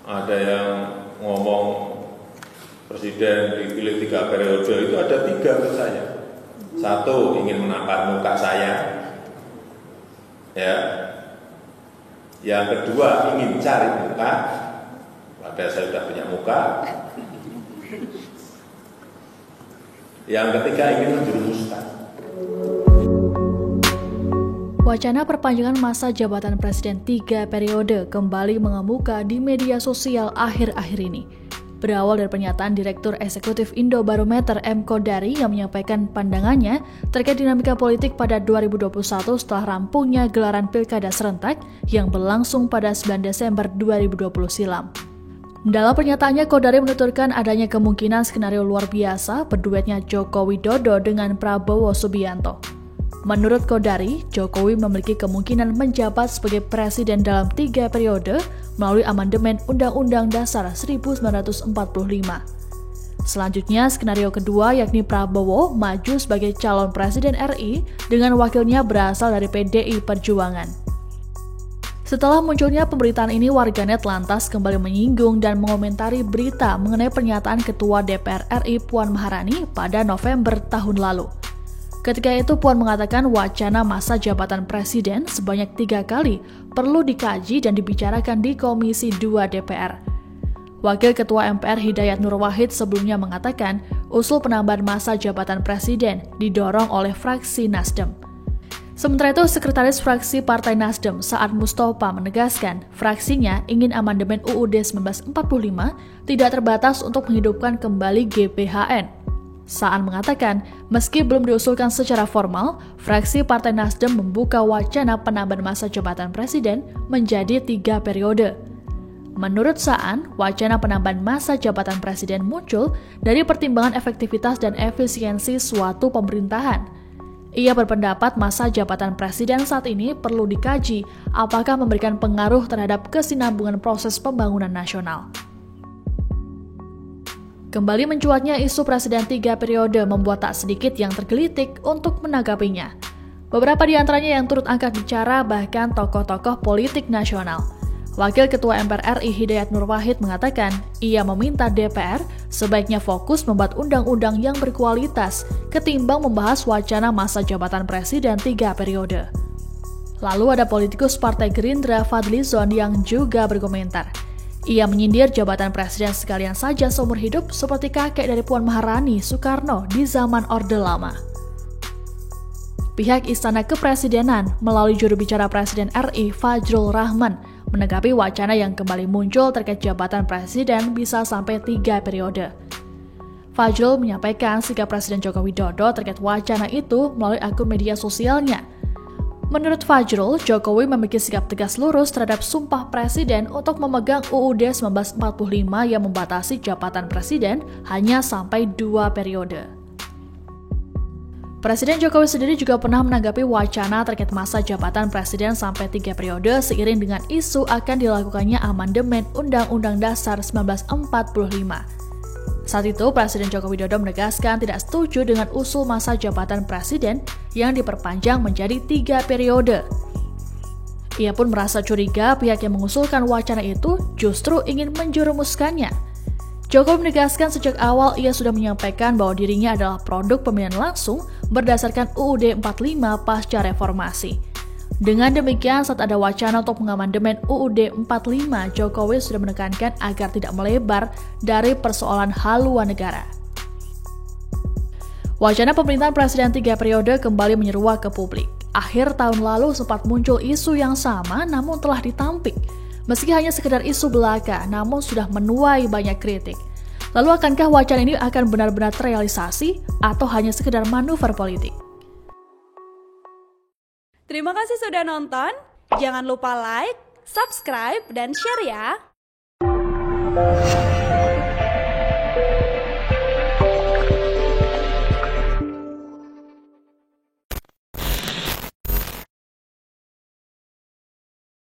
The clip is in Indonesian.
ada yang ngomong presiden dipilih 3 periode, itu ada 3 menurut saya. 1, ingin menampar muka saya, ya. Yang kedua, ingin cari muka, padahal saya sudah punya muka. Yang ketiga, ingin menjerumuskan. Wacana perpanjangan masa jabatan Presiden 3 periode kembali mengemuka di media sosial akhir-akhir ini. Berawal dari pernyataan Direktur Eksekutif Indobarometer M. Kodari yang menyampaikan pandangannya terkait dinamika politik pada 2021 setelah rampungnya gelaran Pilkada serentak yang berlangsung pada 9 Desember 2020 silam. Dalam pernyataannya, Kodari menuturkan adanya kemungkinan skenario luar biasa berduetnya Joko Widodo dengan Prabowo Subianto. Menurut Kodari, Jokowi memiliki kemungkinan menjabat sebagai presiden dalam 3 periode melalui amandemen Undang-Undang Dasar 1945. Selanjutnya, skenario kedua yakni Prabowo maju sebagai calon presiden RI dengan wakilnya berasal dari PDI Perjuangan. Setelah munculnya pemberitaan ini, warganet lantas kembali menyinggung dan mengomentari berita mengenai pernyataan Ketua DPR RI Puan Maharani pada November tahun lalu. Ketika itu Puan mengatakan wacana masa jabatan presiden sebanyak 3 kali perlu dikaji dan dibicarakan di Komisi 2 DPR. Wakil Ketua MPR Hidayat Nur Wahid sebelumnya mengatakan usul penambahan masa jabatan presiden didorong oleh fraksi Nasdem. Sementara itu, Sekretaris Fraksi Partai Nasdem Saad Mustafa menegaskan fraksinya ingin amandemen UUD 1945 tidak terbatas untuk menghidupkan kembali GBHN. Saad mengatakan, meski belum diusulkan secara formal, fraksi Partai Nasdem membuka wacana penambahan masa jabatan presiden menjadi 3 periode. Menurut Saad, wacana penambahan masa jabatan presiden muncul dari pertimbangan efektivitas dan efisiensi suatu pemerintahan. Ia berpendapat masa jabatan presiden saat ini perlu dikaji apakah memberikan pengaruh terhadap kesinambungan proses pembangunan nasional. Kembali mencuatnya isu presiden 3 periode membuat tak sedikit yang tergelitik untuk menanggapinya. Beberapa di antaranya yang turut angkat bicara bahkan tokoh-tokoh politik nasional. Wakil Ketua MPR RI Hidayat Nur Wahid mengatakan ia meminta DPR sebaiknya fokus membuat undang-undang yang berkualitas ketimbang membahas wacana masa jabatan presiden 3 periode. Lalu ada politikus Partai Gerindra Fadlizon yang juga berkomentar. Ia menyindir jabatan presiden sekalian saja seumur hidup seperti kakek dari Puan Maharani Soekarno di zaman Orde Lama. Pihak Istana Kepresidenan melalui juru bicara Presiden RI Fajrul Rahman menanggapi wacana yang kembali muncul terkait jabatan presiden bisa sampai 3 periode. Fajrul menyampaikan sikap Presiden Joko Widodo terkait wacana itu melalui akun media sosialnya. Menurut Fajrul, Jokowi memiliki sikap tegas lurus terhadap sumpah presiden untuk memegang UUD 1945 yang membatasi jabatan presiden hanya sampai 2 periode. Presiden Jokowi sendiri juga pernah menanggapi wacana terkait masa jabatan presiden sampai 3 periode seiring dengan isu akan dilakukannya amandemen Undang-Undang Dasar 1945. Saat itu, Presiden Joko Widodo menegaskan tidak setuju dengan usul masa jabatan presiden yang diperpanjang menjadi 3 periode. Ia pun merasa curiga pihak yang mengusulkan wacana itu justru ingin menjerumuskannya. Jokowi menegaskan sejak awal ia sudah menyampaikan bahwa dirinya adalah produk pemilihan langsung berdasarkan UUD 45 pasca reformasi. Dengan demikian, saat ada wacana untuk mengamandemen UUD 45, Jokowi sudah menekankan agar tidak melebar dari persoalan haluan negara. Wacana pemerintahan presiden 3 periode kembali menyeruak ke publik. Akhir tahun lalu sempat muncul isu yang sama namun telah ditampik. Meski hanya sekedar isu belaka, namun sudah menuai banyak kritik. Lalu akankah wacana ini akan benar-benar terrealisasi atau hanya sekedar manuver politik? Terima kasih sudah nonton. Jangan lupa like, subscribe, dan share ya.